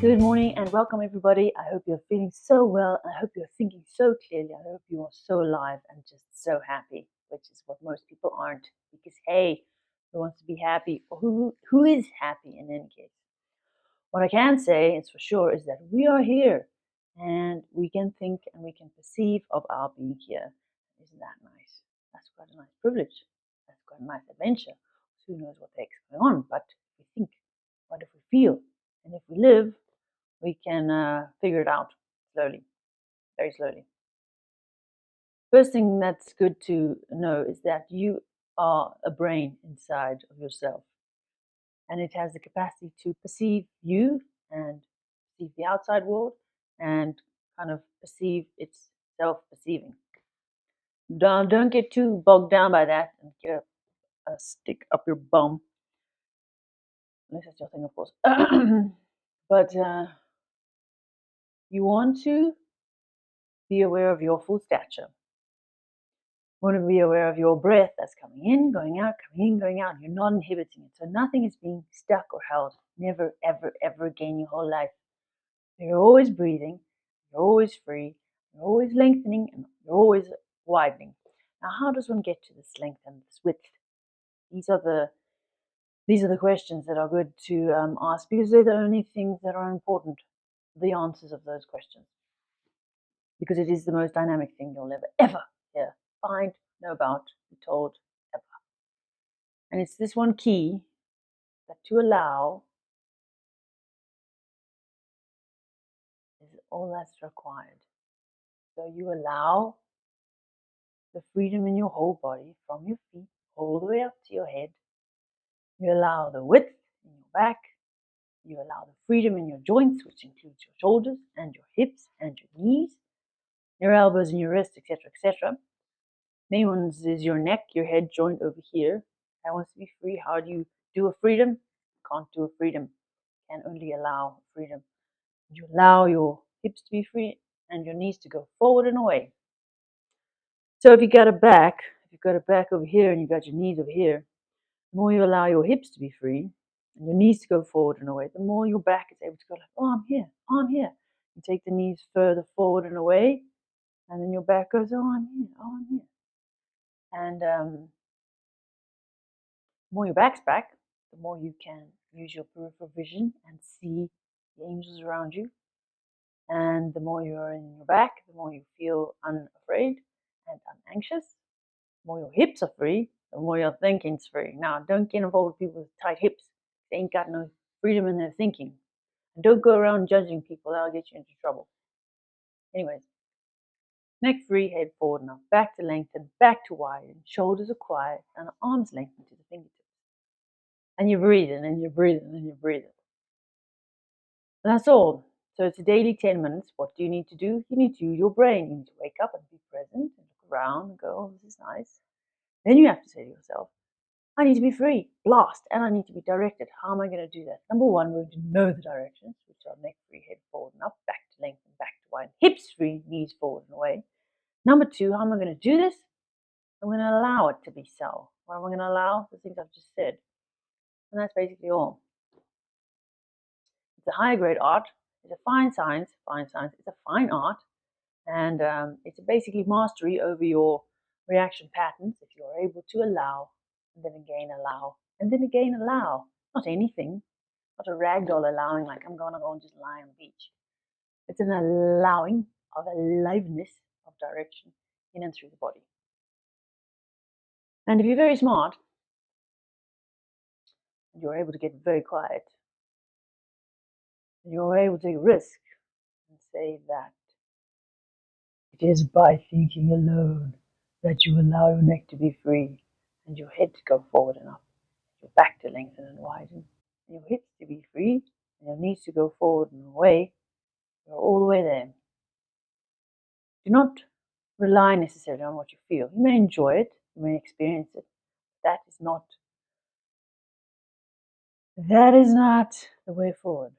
Good morning and welcome everybody. I hope you're feeling so well. I hope you're thinking so clearly. I hope you are so alive and just so happy, which is what most people aren't. Because hey, who wants to be happy? Or who is happy in any case? What I can say, it's for sure, is that we are here and we can think and we can perceive of our being here. Isn't that nice? That's quite a nice privilege. That's quite a nice adventure. Who knows what the heck's going on? But if we think, what if we feel? And if we live, we can figure it out slowly, very slowly. First thing that's good to know is that you are a brain inside of yourself, and it has the capacity to perceive you and perceive the outside world and kind of perceive its self-perceiving. Don't get too bogged down by that and get a stick up your bum, unless that's your thing, of course. But you want to be aware of your full stature. You want to be aware of your breath that's coming in, going out, coming in, going out. You're not inhibiting it. So nothing is being stuck or held. Never, ever, ever again your whole life. You're always breathing. You're always free. You're always lengthening and you're always widening. Now, how does one get to this length and this width? These are the questions that are good to ask, because they're the only things that are important, the answers of those questions. Because it is the most dynamic thing you'll ever hear, find, know about, be told, ever. And it's this one key that to allow is all that's required. So you allow the freedom in your whole body, from your feet all the way up to your head. You allow the width in your back. You allow the freedom in your joints, which includes your shoulders and your hips and your knees, your elbows and your wrists, etc., etc. Main ones is your neck, your head joint over here. That wants to be free. How do you do a freedom? Can't do a freedom. Can only allow freedom. You allow your hips to be free and your knees to go forward and away. So if you've got a back over here and you've got your knees over here, the more you allow your hips to be free and your knees to go forward and away, the more your back is able to go like, oh, I'm here, oh, I'm here. You take the knees further forward and away, and then your back goes, oh, I'm here, oh, I'm here. And the more your back's back, the more you can use your peripheral vision and see the angels around you. And the more you're in your back, the more you feel unafraid and unanxious. The more your hips are free, the more your thinking's free. Now, don't get involved with people with tight hips. They ain't got no freedom in their thinking. And don't go around judging people. That'll get you into trouble. Anyways, neck free, head forward enough. Back to lengthen, back to widen. Shoulders are quiet, and arms lengthen to the fingertips. And you're breathing, and you're breathing, and you're breathing. And that's all. So it's a daily 10 minutes. What do you need to do? You need to use your brain. You need to wake up and be present and look around and go, oh, this is nice. Then you have to say to yourself, I need to be free, blast, and I need to be directed. How am I going to do that? Number one, we're going to know the directions, which are neck free, head forward and up, back to length and back to wide, hips free, knees forward and away. Number two, how am I going to do this? I'm going to allow it to be so. What am I going to allow? The things I've just said. And that's basically all. It's a higher grade art. It's a fine science. It's a fine art. And it's basically mastery over your reaction patterns if you're able to allow, and then again allow, and then again allow. Not anything, not a ragdoll allowing like I'm gonna go and just lie on the beach. It's an allowing of aliveness of direction in and through the body. And if you're very smart, you're able to get very quiet. You're able to take a risk and say that it is by thinking alone that you allow your neck to be free and your head to go forward and up, your back to lengthen and widen, and your hips to be free and your knees to go forward and away. You're all the way there. Do not rely necessarily on what you feel. You may enjoy it, you may experience it. That is not the way forward.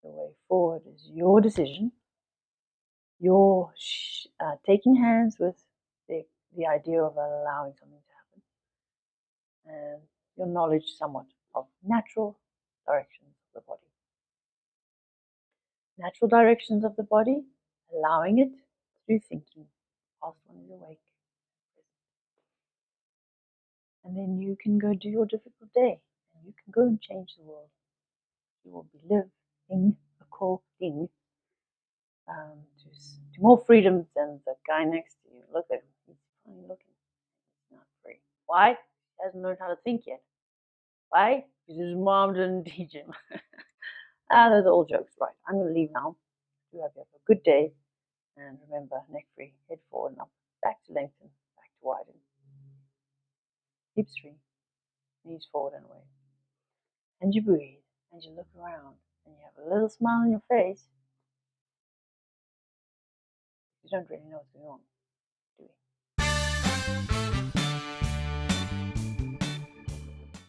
The way forward is your decision. You're taking hands with the idea of allowing something to happen, and your knowledge somewhat of natural directions of the body. natural directions of the body, allowing it through thinking whilst one is awake. And then you can go do your difficult day, and you can go and change the world. You will be living according to more freedom than the guy next to you. Look at him. He's funny looking. He's not free. Why? He hasn't learned how to think yet. Why? Because his mom didn't teach him. Those are all jokes. Right. I'm going to leave now. You have a good day. And remember, neck free, head forward and up. Back to lengthen, back to widen. Hips free, knees forward and away. And you breathe, and you look around, and you have a little smile on your face. You don't really know what's going on.